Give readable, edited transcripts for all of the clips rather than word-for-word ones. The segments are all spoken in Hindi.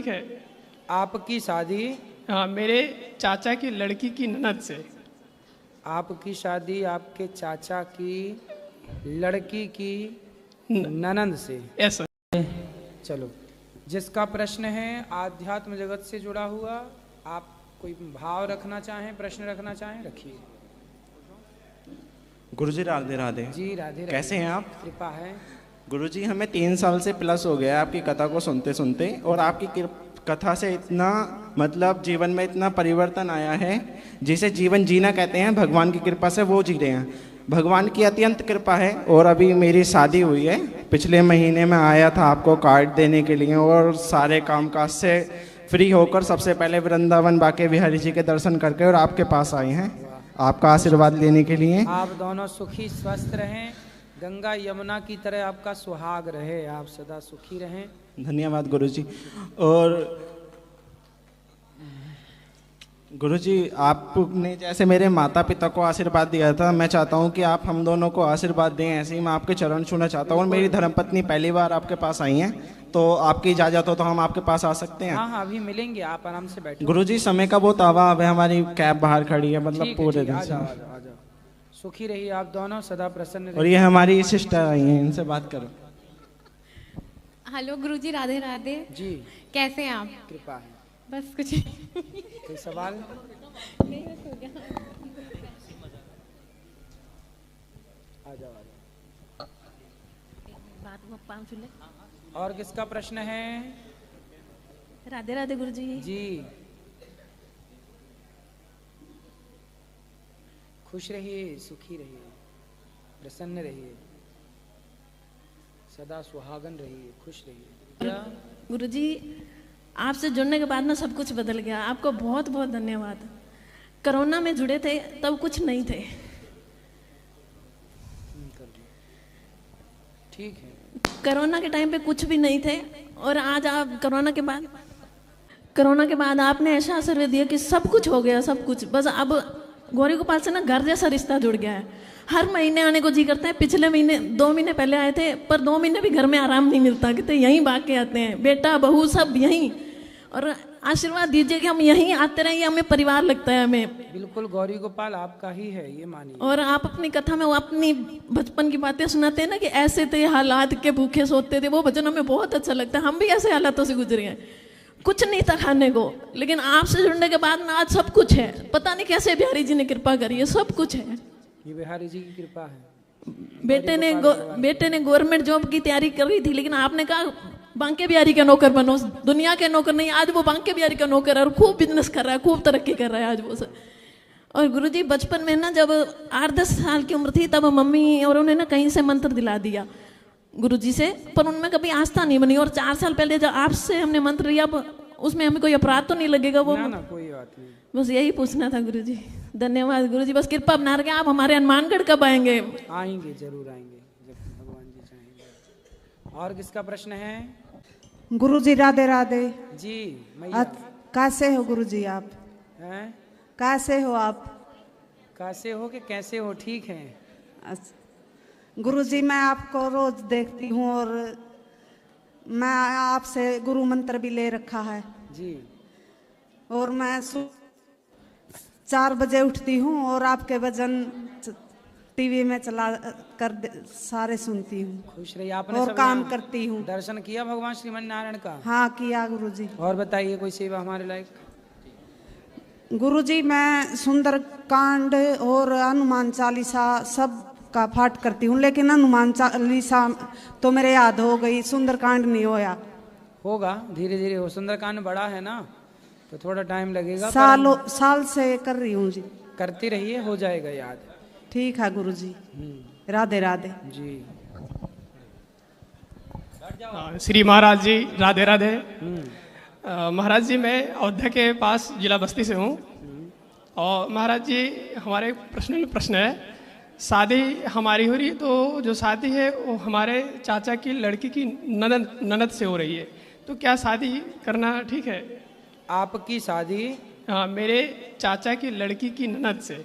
ठीक है। आपकी शादी हाँ, मेरे चाचा की लड़की की ननद से। आपकी शादी आपके चाचा की लड़की की ननद से। Yes sir. चलो, जिसका प्रश्न है आध्यात्म जगत से जुड़ा हुआ, आप कोई भाव रखना चाहें, प्रश्न रखना चाहें, रखिए। गुरुजी राधे राधे। जी राधे राधे। कैसे हैं आप? कृपा है। गुरुजी, हमें 3 साल से प्लस हो गया है आपकी कथा को सुनते सुनते, और आपकी कथा से इतना मतलब जीवन में इतना परिवर्तन आया है, जिसे जीवन जीना कहते हैं, भगवान की कृपा से वो जी रहे हैं। भगवान की अत्यंत कृपा है। और अभी मेरी शादी हुई है, पिछले महीने में आया था आपको कार्ड देने के लिए, और सारे कामकाज से फ्री होकर सबसे पहले वृंदावन बाके बिहारी जी के दर्शन करके और आपके पास आए हैं आपका आशीर्वाद लेने के लिए। आप दोनों सुखी स्वस्थ रहें, गंगा यमुना की तरह आपका सुहाग रहे, आप सदा सुखी रहें। धन्यवाद गुरुजी। और गुरुजी, आपने जैसे मेरे माता पिता को आशीर्वाद दिया था, मैं चाहता हूं कि आप हम दोनों को आशीर्वाद दें। ऐसे ही मैं आपके चरण छूना चाहता हूं। और मेरी धर्मपत्नी पहली बार आपके पास आई हैं, तो आपकी इजाज़त हो तो हम आपके पास आ सकते हैं? हाँ हाँ, अभी मिलेंगे, आप आराम से बैठो। गुरुजी, समय का बहुत अभाव है, हमारी कैब बाहर खड़ी है, मतलब पूरे दिन आ से। जाओ आ जाओ आ जाओ। सुखी रहिए आप दोनों, सदा प्रसन्न रहिए। और ये हमारी सिस्टर आई हैं, इनसे बात करो। हेलो गुरुजी, राधे राधे। जी, कैसे हैं आप? कृपा है। बस कुछ कोई सवाल? आ जाओ आ जाओ। और किसका प्रश्न है? राधे राधे गुरुजी। जी, खुश रहिए, सुखी रहिए, प्रसन्न रहिए, सदा सुहागन रहिए, खुश रहिए। क्या गुरुजी, आपसे जुड़ने के बाद ना सब कुछ बदल गया। आपको बहुत बहुत धन्यवाद। कोरोना में जुड़े थे तब कुछ नहीं थे। कर दिया। ठीक है। कोरोना के टाइम पे कुछ भी नहीं थे, और आज आप कोरोना के बाद आपने ऐसा आशीर्वाद दिया कि सब कुछ हो गया, सब कुछ। बस अब गौरी गोपाल से ना घर जैसा रिश्ता जुड़ गया है। हर महीने आने को जी करता है। पिछले महीने 2 महीने पहले आए थे, पर 2 महीने भी घर में आराम नहीं मिलता, कहते यहीं भाग के आते हैं, बेटा बहू सब यहीं। और आशीर्वाद दीजिए कि हम यहीं आते रहें, ये हमें परिवार लगता है हमें। बिल्कुल, गौरी गोपाल आपका ही है, ये मानिए। और आप अपनी कथा में वो अपनी बचपन की बातें सुनाते हैं ना, कि ऐसे थे हालात के भूखे सोते थे, वो भजन हमें बहुत अच्छा लगता है। हम भी ऐसे हालातों से गुजरे हैं, कुछ नहीं था खाने को, लेकिन आपसे जुड़ने के बाद ना आज सब कुछ है। पता नहीं कैसे बिहारी जी ने कृपा करी है, सब कुछ है। ये बिहारी जी की कृपा है। बेटे ने गवर्नमेंट जॉब की तैयारी कर रही थी, लेकिन आपने कहा बांके बिहारी का नौकर बनो, दुनिया के नौकर नहीं। आज वो बांके बिहारी का नौकर है और खूब बिजनेस कर रहा है, खूब तरक्की कर रहा है आज वो। और गुरुजी, बचपन में ना जब 8-10 साल की उम्र थी, तब मम्मी और उन्हें ना कहीं से मंत्र दिला दिया गुरुजी से, पर उनमें कभी आस्था नहीं बनी। और 4 साल पहले जब आपसे हमने मंत्र लिया, उसमें हमें कोई अपराध तो नहीं लगेगा? वो ना कोई बात नहीं। बस यही पूछना था गुरुजी। धन्यवाद गुरुजी, बस कृपा बना रखे। आप हमारे हनुमानगढ़ कब आएंगे? आएंगे, जरूर आएंगे, जब भगवान जी चाहेंगे। और किसका प्रश्न है? गुरुजी राधे राधे। जी मैया। कैसे हो गुरुजी आप? हैं? कैसे हो आप? कैसे हो कि कैसे हो? ठीक है। गुरुजी, मैं आपको रोज देखती हूँ, और मैं आपसे गुरु मंत्र भी ले रखा है जी। और मैं 4 बजे उठती हूँ, और आपके भजन टीवी में चला कर सारे सुनती हूँ। खुश रहिए। आपने और सब काम करती हूँ। दर्शन किया भगवान श्रीमन नारायण का? हाँ किया गुरुजी। और बताइए कोई सेवा हमारे लायक? गुरुजी, मैं सुंदर कांड और हनुमान चालीसा सब का पाठ करती हूँ, लेकिन हनुमान चालीसा तो मेरे याद हो गई, सुंदर कांड नहीं होया। होगा, धीरे धीरे हो। सुंदरकांड बड़ा है ना, तो थोड़ा टाइम लगेगा। साल से कर रही हूँ जी। करती रहिए, हो जाएगा याद। ठीक है गुरुजी। राधे राधे जी। श्री महाराज जी राधे राधे। महाराज जी, मैं अयोध्या के पास जिला बस्ती से हूँ। और महाराज जी, हमारे प्रश्न है, शादी हमारी हो रही है, तो जो शादी है वो हमारे चाचा की लड़की की ननद से हो रही है, तो क्या शादी करना ठीक है? आपकी शादी? हाँ, मेरे चाचा की लड़की की ननद से।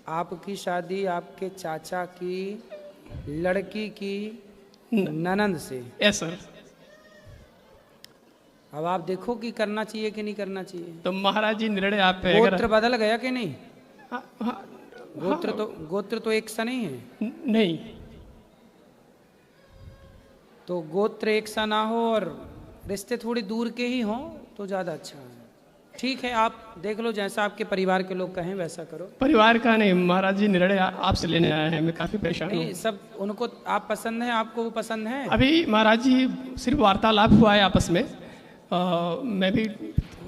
आपकी शादी आपके चाचा की लड़की की ननद से? Yes sir. अब आप देखो कि करना चाहिए कि नहीं करना चाहिए। तो महाराज जी निर्णय आप पे है। अगर गोत्र बदल गया कि नहीं? हाँ, हाँ, गोत्र तो एक सा नहीं है। नहीं, तो गोत्र एक सा ना हो और रिश्ते थोड़ी दूर के ही हों तो ज़्यादा अच्छा है। ठीक है, आप देख लो, जैसा आपके परिवार के लोग कहें वैसा करो। परिवार का नहीं, महाराज जी निर्णय आपसे लेने आए हैं, मैं काफी परेशान हूँ। नहीं, सब उनको आप पसंद है, आपको वो पसंद है? अभी महाराज जी सिर्फ वार्तालाप हुआ है आपस में। मैं भी।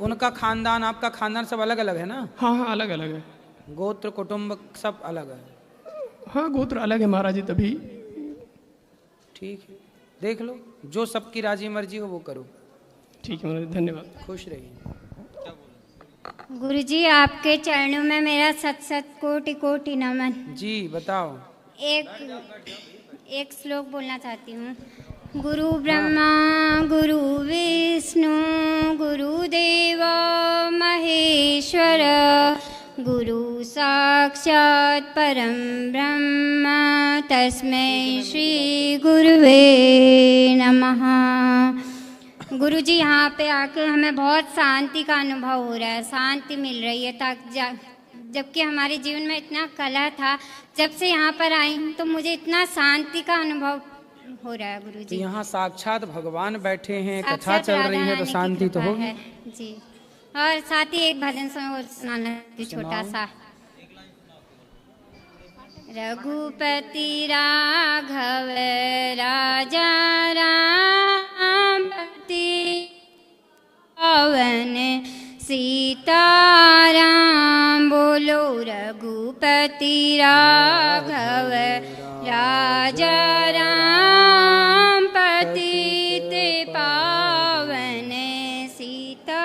उनका खानदान आपका खानदान सब अलग अलग है ना? हाँ हाँ, अलग अलग है। गोत्र कुटुंब सब अलग है। हाँ, गोत्र अलग है महाराज जी, तभी। ठीक है, देख लो, जो सबकी राजी मर्जी हो वो करो। ठीक है महाराज, धन्यवाद। खुश रहिए। गुरुजी, आपके चरणों में मेरा सत सत कोटि कोटि नमन। जी बताओ। एक श्लोक बोलना चाहती हूँ। गुरु ब्रह्मा गुरु विष्णु गुरुदेव महेश्वर गुरु साक्षात् परम ब्रह्म तस्मै श्री गुरुवे नमः। गुरु जी, यहाँ पे आके हमें बहुत शांति का अनुभव हो रहा है, शांति मिल रही है। जबकि हमारे जीवन में इतना कलह था, जब से यहाँ पर आई हूँ तो मुझे इतना शांति का अनुभव हो रहा है। गुरु जी, यहाँ साक्षात भगवान बैठे हैं, कथा चल रही है तो शांति तो होगी जी। और साथ ही एक भजन सुनाना छोटा सा। रघुपति राघव राजा राम पवन सीताराम, बोलो रघुपति राघव राजा राम पतित पावन सीता।